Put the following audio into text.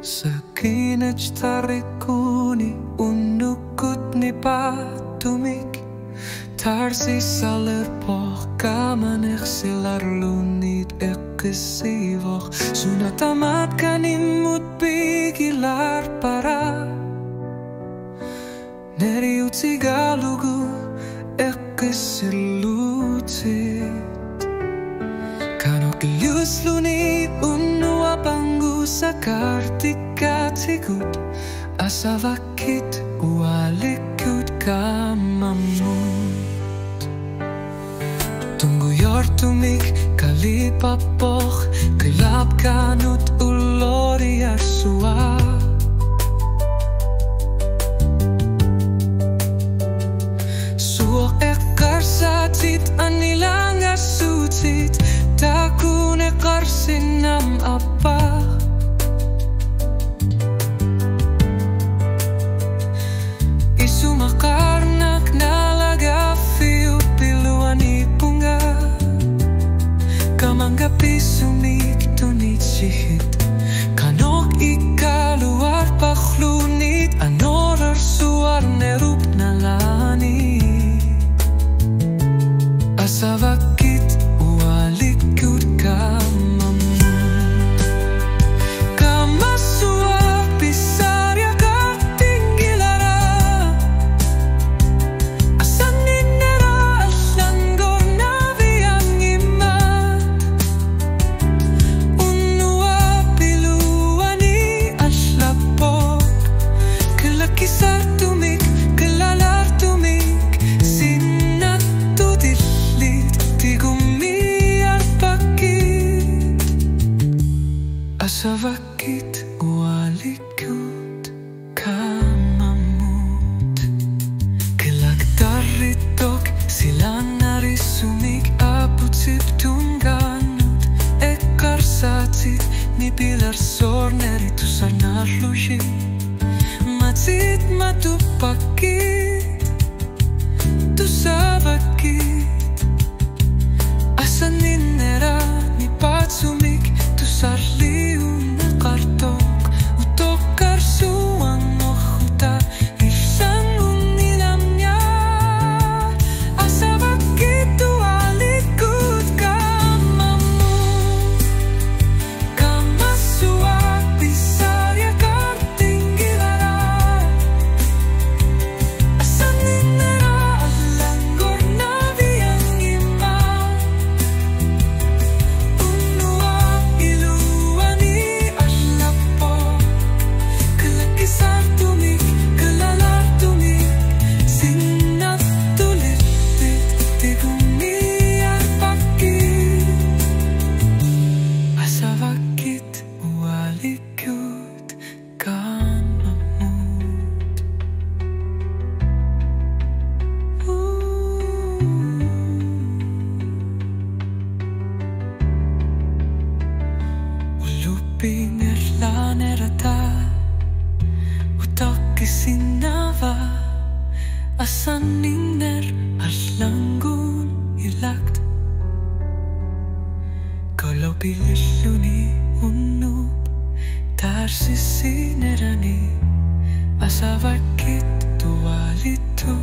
Sakinaj tarikuni unukut ni patumik Tarsi saler poch kamanech silar lunit ekkesivoch Sunatamat kanimut pigilar para Neriut sigalugu ekkesilutit Kanok lius lunit unua pangu sakartikatigut Asavakit ualikut kamamut Tunggu yortumik kalipapoch Kilap kanut ulori arsua Suok ekarsatit anilang asutit Takun ekarsinam apa Isumakarnak nalaga fiu piluani punga Kamangga pisumik tunit sihit Kanok ikaluar pakhlunit Anorar suar nerup nalani Asavakit ualikut kamamut Kamasua pisarya katinggilara Asaninera alanggor naviang imat Unua piluani aslapok Kelakisar tumik, kelalar tumik Sinat tudilit, tigumiyar pakit Asavakit ualikut kamamut Kelakdaritok silang narisumik aputsip tungganut Ekarsatit ni pilar sor neritu sanarlushi Matsit matupakit Tusavakit Asaninera ni patsumik Tusarliu na kartok Utok karsuang mohuta Ilang unilam niya Asavakit ualikut kamamut Kamasua pisarya katinggilara Asaninera alanggor naviang iman Unua iluani aslapo Kelakisar tumik, kelalar tumik Sinat tulitit, tigumiyar pakit Asavakit ualikut kamamut Uluping erlan erata Utak isinava Asaniner arlanggun ilakt Kalau piluni unup Tarsisinerani Asavakit tualitu